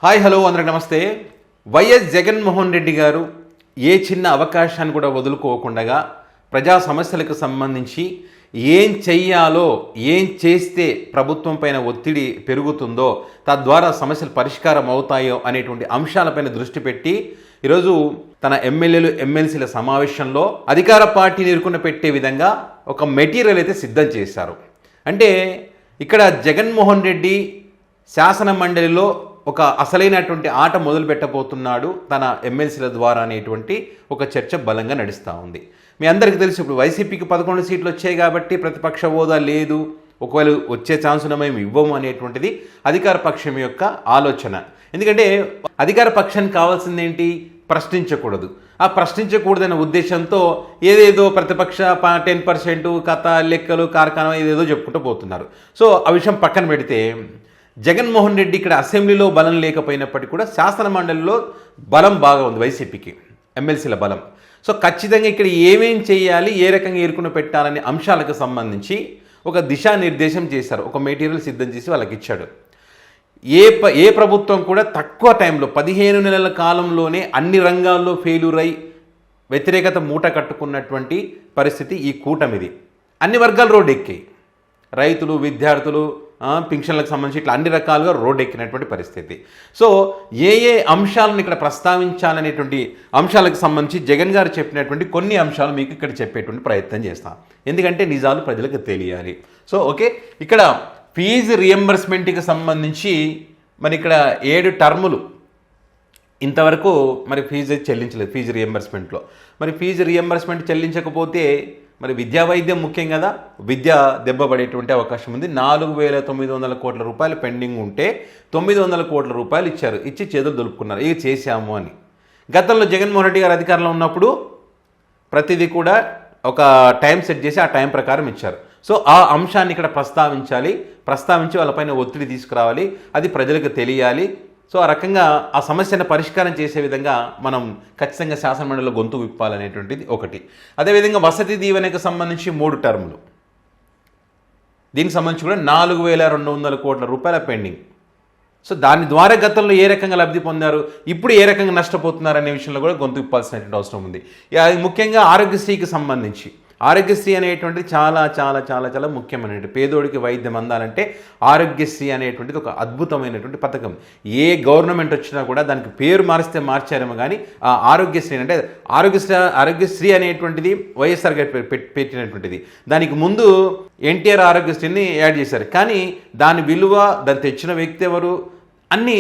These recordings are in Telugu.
హాయ్ హలో అందరికి నమస్తే. వైఎస్ జగన్మోహన్ రెడ్డి గారు ఏ చిన్న అవకాశాన్ని కూడా వదులుకోకుండా ప్రజా సమస్యలకు సంబంధించి ఏం చెయ్యాలో, ఏం చేస్తే ప్రభుత్వం పైన ఒత్తిడి పెరుగుతుందో, తద్వారా సమస్యలు పరిష్కారం అవుతాయో అనేటువంటి అంశాలపైన దృష్టి పెట్టి ఈరోజు తన ఎమ్మెల్యేలు ఎమ్మెల్సీల సమావేశంలో అధికార పార్టీని ఇరుకున పెట్టే విధంగా ఒక మెటీరియల్ అయితే సిద్ధం చేశారు. అంటే ఇక్కడ జగన్మోహన్ రెడ్డి శాసన మండలిలో ఒక అసలైనటువంటి ఆట మొదలు పెట్టబోతున్నాడు తన ఎమ్మెల్సీల ద్వారా అనేటువంటి ఒక చర్చ బలంగా నడుస్తూ ఉంది. మీ అందరికీ తెలుసు, ఇప్పుడు వైసీపీకి 11 సీట్లు వచ్చాయి కాబట్టి ప్రతిపక్ష హోదా లేదు, ఒకవేళ వచ్చే ఛాన్సును మేము ఇవ్వము అనేటువంటిది అధికార పక్షం యొక్క ఆలోచన. ఎందుకంటే అధికార పక్షానికి కావాల్సింది ఏంటి? ప్రశ్నించకూడదు. ఆ ప్రశ్నించకూడదనే ఉద్దేశంతో ఏదేదో ప్రతిపక్ష 10% కథ లెక్కలు కార్ఖానా ఏదేదో చెప్పుకుంటూ పోతున్నారు. సో ఆ విషయం పక్కన పెడితే జగన్మోహన్ రెడ్డి ఇక్కడ అసెంబ్లీలో బలం లేకపోయినప్పటికీ కూడా శాసన మండలిలో బలం బాగా ఉంది వైసీపీకి, ఎమ్మెల్సీల బలం. సో ఖచ్చితంగా ఇక్కడ ఏమేం చేయాలి, ఏ రకంగా ఏరుకుని పెట్టాలనే అంశాలకు సంబంధించి ఒక దిశానిర్దేశం చేశారు. ఒక మెటీరియల్ సిద్ధం చేసి వాళ్ళకి ఇచ్చాడు. ఏ ప్రభుత్వం కూడా తక్కువ టైంలో 15 నెలల కాలంలోనే అన్ని రంగాల్లో ఫెయిల్యూర్ అయి వ్యతిరేకత మూట కట్టుకున్నటువంటి పరిస్థితి ఈ కూటమిది. అన్ని వర్గాలు రోడ్డు ఎక్కాయి. రైతులు, విద్యార్థులు, పింఛన్లకు సంబంధించి ఇట్లా అన్ని రకాలుగా రోడ్డు ఎక్కినటువంటి పరిస్థితి. సో ఏ అంశాలను ఇక్కడ ప్రస్తావించాలనేటువంటి అంశాలకు సంబంధించి జగన్ గారు చెప్పినటువంటి కొన్ని అంశాలు మీకు ఇక్కడ చెప్పేటువంటి ప్రయత్నం చేస్తాం. ఎందుకంటే నిజాలు ప్రజలకు తెలియాలి. సో ఓకే, ఇక్కడ ఫీజు రియంబర్స్మెంట్కి సంబంధించి మరి ఇక్కడ 7 టర్ములు ఇంతవరకు మరి ఫీజు చెల్లించలేదు. ఫీజు రియంబర్స్మెంట్లో మరి ఫీజు రియంబర్స్మెంట్ చెల్లించకపోతే మరి విద్యా వైద్యం ముఖ్యం కదా, విద్య దెబ్బపడేటువంటి అవకాశం ఉంది. 4,900 కోట్ల రూపాయలు పెండింగ్ ఉంటే 900 కోట్ల రూపాయలు ఇచ్చారు. ఇచ్చి చేతులు దులుపుకున్నారు, ఇక చేశాము అని. గతంలో జగన్మోహన్ రెడ్డి గారు అధికారంలో ఉన్నప్పుడు ప్రతిదీ కూడా ఒక టైం సెట్ చేసి ఆ టైం ప్రకారం ఇచ్చారు. సో ఆ అంశాన్ని ఇక్కడ ప్రస్తావించి వాళ్ళపైన ఒత్తిడి తీసుకురావాలి, అది ప్రజలకు తెలియాలి. సో ఆ రకంగా ఆ సమస్యను పరిష్కారం చేసే విధంగా మనం ఖచ్చితంగా శాసనమండలిలో గొంతు విప్పాలనేటువంటిది ఒకటి. అదేవిధంగా వసతి దీవెనకు సంబంధించి 3 టర్ములు, దీనికి సంబంధించి కూడా 4,200 కోట్ల రూపాయల పెండింగ్. సో దాని ద్వారా గతంలో ఏ రకంగా లబ్ధి పొందారు, ఇప్పుడు ఏ రకంగా నష్టపోతున్నారు అనే విషయంలో కూడా గొంతు విప్పాల్సినటువంటి అవసరం ఉంది. అది ముఖ్యంగా ఆరోగ్యశ్రీకి సంబంధించి. ఆరోగ్యశ్రీ అనేటువంటిది చాలా చాలా చాలా చాలా ముఖ్యమైనటువంటి, పేదోడికి వైద్యం అందాలంటే ఆరోగ్యశ్రీ అనేటువంటిది ఒక అద్భుతమైనటువంటి పథకం. ఏ గవర్నమెంట్ వచ్చినా కూడా దానికి పేరు మారిస్తే మార్చారేమో కానీ ఆ ఆరోగ్యశ్రీ అంటే ఆరోగ్యశ్రీ అనేటువంటిది వైఎస్ఆర్ గారు పెట్టినటువంటిది. దానికి ముందు ఎన్టీఆర్ ఆరోగ్యశ్రీని యాడ్ చేశారు. కానీ దాని విలువ, దాన్ని తెచ్చిన వ్యక్తి ఎవరు అన్నీ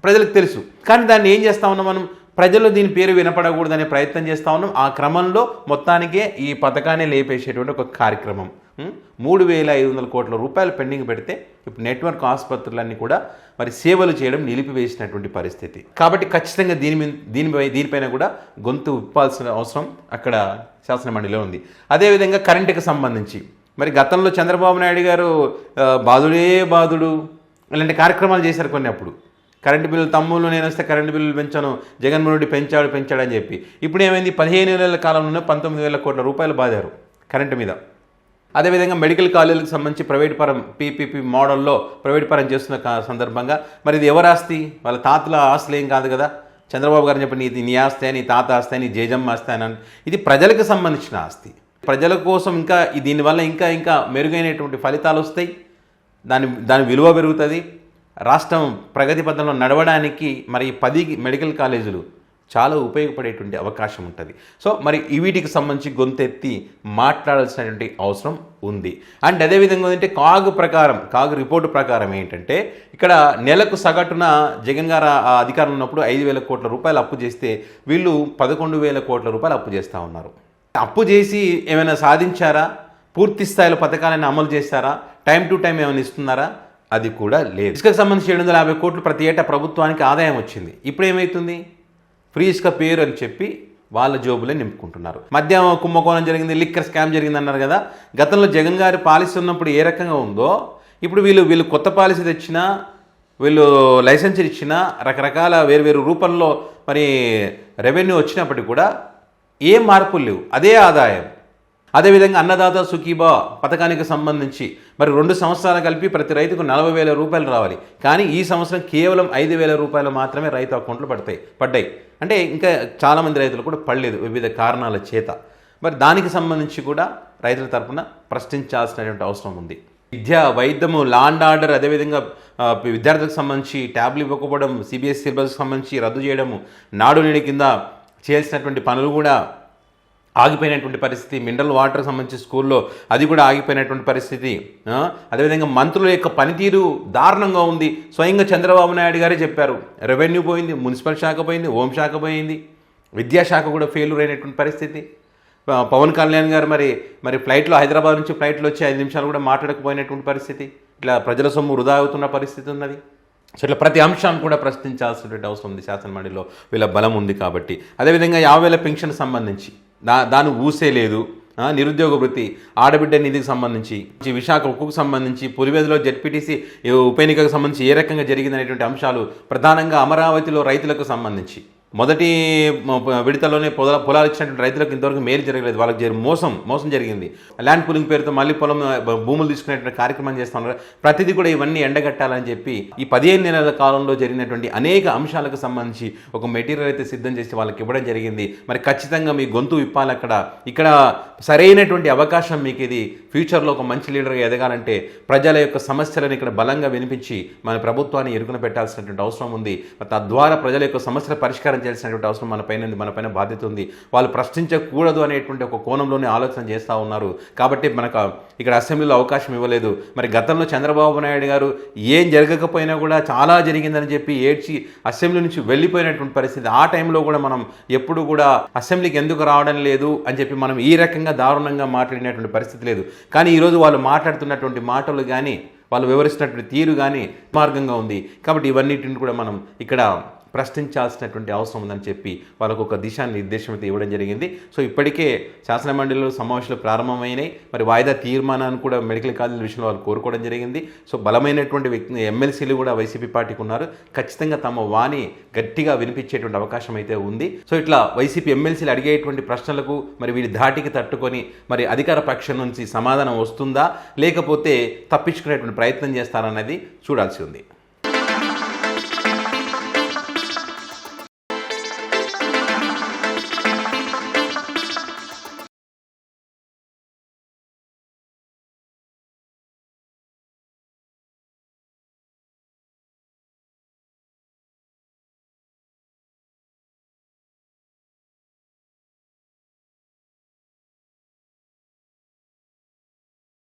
ప్రజలకు తెలుసు. కానీ దాన్ని ఏం చేస్తా ఉన్నాం మనం? ప్రజల్లో దీని పేరు వినపడకూడదనే ప్రయత్నం చేస్తూ ఉన్నాం. ఆ క్రమంలో మొత్తానికే ఈ పథకాన్ని లేపేసేటువంటి ఒక కార్యక్రమం. 3,500 కోట్ల రూపాయలు పెండింగ్ పెడితే ఇప్పుడు నెట్వర్క్ ఆసుపత్రులన్నీ కూడా మరి సేవలు చేయడం నిలిపివేసినటువంటి పరిస్థితి. కాబట్టి ఖచ్చితంగా దీనిపైన కూడా గొంతు విప్పాల్సిన అవసరం అక్కడ శాసనమండలిలో ఉంది. అదేవిధంగా కరెంటుకి సంబంధించి మరి గతంలో చంద్రబాబు నాయుడు గారు బాధుడు ఇలాంటి కార్యక్రమాలు చేశారు కొన్ని. అప్పుడు కరెంటు బిల్లు తమ్ముళ్ళు నేను వస్తే కరెంటు బిల్లులు పెంచాను, జగన్మోహన్ రెడ్డి పెంచాడని చెప్పి ఇప్పుడు ఏమైంది? 15 నెలల కాలంలోనే 19,000 కోట్ల రూపాయలు బాధారు కరెంటు మీద. అదేవిధంగా మెడికల్ కాలేజీలకు సంబంధించి ప్రైవేట్ పరం పీపీపీ మోడల్లో ప్రైవేట్ పరం చేస్తున్న సందర్భంగా మరి ఇది ఎవరి ఆస్తి? వాళ్ళ తాతల ఆస్తులు ఏం కాదు కదా. చంద్రబాబు గారు చెప్పి నీ ఆస్తే, నీ తాత ఆస్తే, నీ జేజమ్మ ఆస్తే అని. ఇది ప్రజలకు సంబంధించిన ఆస్తి. ప్రజల కోసం ఇంకా దీనివల్ల ఇంకా మెరుగైనటువంటి ఫలితాలు వస్తాయి, దాని విలువ పెరుగుతుంది. రాష్ట్రం ప్రగతి పథంలో నడవడానికి మరి 10 మెడికల్ కాలేజీలు చాలా ఉపయోగపడేటువంటి అవకాశం ఉంటుంది. సో మరి వీటికి సంబంధించి గొంతెత్తి మాట్లాడాల్సినటువంటి అవసరం ఉంది. అండ్ అదేవిధంగా ఏంటంటే కాగు రిపోర్టు ప్రకారం ఏంటంటే ఇక్కడ నెలకు సగటున జగన్ గారు అధికారంలో ఉన్నప్పుడు 5,000 కోట్ల రూపాయలు అప్పు చేస్తే వీళ్ళు 11,000 కోట్ల రూపాయలు అప్పు చేస్తూ ఉన్నారు. అప్పు చేసి ఏమైనా సాధించారా? పూర్తి స్థాయిలో పథకాలను అమలు చేస్తారా? టైం టు టైం ఏమైనా ఇస్తున్నారా? అది కూడా లేదు. ఇసుకకు సంబంధించి 750 కోట్లు ప్రతి ఏటా ప్రభుత్వానికి ఆదాయం వచ్చింది. ఇప్పుడు ఏమవుతుంది? ఫ్రీ ఇసుక పేరు అని చెప్పి వాళ్ళ జోబులే నింపుకుంటున్నారు. మద్యం కుంభకోణం జరిగింది, లిక్కర్ స్కామ్ జరిగింది అన్నారు కదా. గతంలో జగన్ గారి పాలసీ ఉన్నప్పుడు ఏ రకంగా ఉందో ఇప్పుడు వీళ్ళు కొత్త పాలసీ తెచ్చినా, వీళ్ళు లైసెన్సులు ఇచ్చినా, రకరకాల వేరు రూపంలో మరి రెవెన్యూ వచ్చినప్పటికీ కూడా ఏం మార్పులు లేవు, అదే ఆదాయం. అదేవిధంగా అన్నదాత సుఖీభా పథకానికి సంబంధించి మరి 2 సంవత్సరాలు కలిపి ప్రతి రైతుకు 40,000 రూపాయలు రావాలి. కానీ ఈ సంవత్సరం కేవలం 5,000 రూపాయలు మాత్రమే రైతు అకౌంట్లో పడ్డాయి. అంటే ఇంకా చాలామంది రైతులు కూడా పడలేదు వివిధ కారణాల చేత. మరి దానికి సంబంధించి కూడా రైతుల తరఫున ప్రశ్నించాల్సినటువంటి అవసరం ఉంది. విద్య, వైద్యము, లా అండ్ ఆర్డర్, అదేవిధంగా విద్యార్థులకు సంబంధించి ట్యాబ్లు ఇవ్వకపోవడం, సిబిఎస్ఈ సిలబస్కి సంబంధించి రద్దు చేయడము, నాడు నేడు కింద చేయాల్సినటువంటి పనులు కూడా ఆగిపోయినటువంటి పరిస్థితి, మినరల్ వాటర్కి సంబంధించి స్కూల్లో అది కూడా ఆగిపోయినటువంటి పరిస్థితి. అదేవిధంగా మంత్రుల యొక్క పనితీరు దారుణంగా ఉంది. స్వయంగా చంద్రబాబు నాయుడు గారే చెప్పారు, రెవెన్యూ పోయింది, మున్సిపల్ శాఖ పోయింది, హోంశాఖ పోయింది, విద్యాశాఖ కూడా ఫెయిల్యూర్ అయినటువంటి పరిస్థితి. పవన్ కళ్యాణ్ గారు మరి ఫ్లైట్లో హైదరాబాద్ నుంచి ఫ్లైట్లో వచ్చి 5 నిమిషాలు కూడా మాట్లాడకపోయినటువంటి పరిస్థితి. ఇట్లా ప్రజల సొమ్ము వృధా అవుతున్న పరిస్థితి ఉన్నది. సో ఇట్లా ప్రతి అంశాన్ని కూడా ప్రశ్నించాల్సినటువంటి అవసరం ఉంది. శాసనమండలిలో వీళ్ళ బలం ఉంది కాబట్టి. అదేవిధంగా 50,000 పెన్షన్ సంబంధించి దాని ఊసే లేదు. నిరుద్యోగ వృత్తి, ఆడబిడ్డ నిధికి సంబంధించి, విశాఖ ఉక్కుకు సంబంధించి, పులివెదులో జెడ్పీటీసీ ఉప ఎన్నికకు సంబంధించి ఏ రకంగా జరిగిందనేటువంటి అంశాలు, ప్రధానంగా అమరావతిలో రైతులకు సంబంధించి మొదటి విడతలోనే పొలాలు ఇచ్చినటువంటి రైతులకు ఇంతవరకు మేలు జరగలేదు. వాళ్ళకి మోసం జరిగింది. ల్యాండ్ పూలింగ్ పేరుతో మళ్ళీ భూములు తీసుకునేటువంటి కార్యక్రమం చేస్తున్నారు. ప్రతిదీ కూడా ఇవన్నీ ఎండగట్టాలని చెప్పి ఈ 15 నెలల కాలంలో జరిగినటువంటి అనేక అంశాలకు సంబంధించి ఒక మెటీరియల్ అయితే సిద్ధం చేసి వాళ్ళకి ఇవ్వడం జరిగింది. మరి ఖచ్చితంగా మీ గొంతు విప్పాలి. ఇక్కడ సరైనటువంటి అవకాశం మీకు ఇది. ఫ్యూచర్లో ఒక మంచి లీడర్గా ఎదగాలంటే ప్రజల యొక్క సమస్యలను ఇక్కడ బలంగా వినిపించి మన ప్రభుత్వాన్ని ఎరుకున పెట్టాల్సినటువంటి అవసరం ఉంది. తద్వారా ప్రజల యొక్క సమస్యల పరిష్కారం చేయాల్సినటువంటి అవసరం మన పైన బాధ్యత ఉంది. వాళ్ళు ప్రశ్నించకూడదు అనేటువంటి ఒక కోణంలోనే ఆలోచన చేస్తూ ఉన్నారు. కాబట్టి మనకు ఇక్కడ అసెంబ్లీలో అవకాశం ఇవ్వలేదు. మరి గతంలో చంద్రబాబు నాయుడు గారు ఏం జరగకపోయినా కూడా చాలా జరిగిందని చెప్పి ఏడ్చి అసెంబ్లీ నుంచి వెళ్ళిపోయినటువంటి పరిస్థితి. ఆ టైంలో కూడా మనం ఎప్పుడు కూడా అసెంబ్లీకి ఎందుకు రావడం లేదు అని చెప్పి మనం ఈ రకంగా దారుణంగా మాట్లాడినటువంటి పరిస్థితి లేదు. కానీ ఈరోజు వాళ్ళు మాట్లాడుతున్నటువంటి మాటలు కానీ, వాళ్ళు వివరిస్తున్నటువంటి తీరు కానీ మార్గంగా ఉంది. కాబట్టి ఇవన్నిటిని కూడా మనం ఇక్కడ ప్రశ్నించాల్సినటువంటి అవసరం ఉందని చెప్పి వాళ్ళకు ఒక దిశానిర్దేశం అయితే ఇవ్వడం జరిగింది. సో ఇప్పటికే శాసనమండలిలో సమావేశాలు ప్రారంభమైనాయి. మరి వాయిదా తీర్మానాన్ని కూడా మెడికల్ కాలేజీల విషయంలో వాళ్ళు కోరుకోవడం జరిగింది. సో బలమైనటువంటి ఎమ్మెల్సీలు కూడా వైసీపీ పార్టీకి ఉన్నారు. ఖచ్చితంగా తమ వాణి గట్టిగా వినిపించేటువంటి అవకాశం అయితే ఉంది. సో ఇట్లా వైసీపీ ఎమ్మెల్సీలు అడిగేటువంటి ప్రశ్నలకు మరి వీరి ధాటికి తట్టుకొని మరి అధికార పక్షం నుంచి సమాధానం వస్తుందా, లేకపోతే తప్పించుకునేటువంటి ప్రయత్నం చేస్తారన్నది చూడాల్సి ఉంది.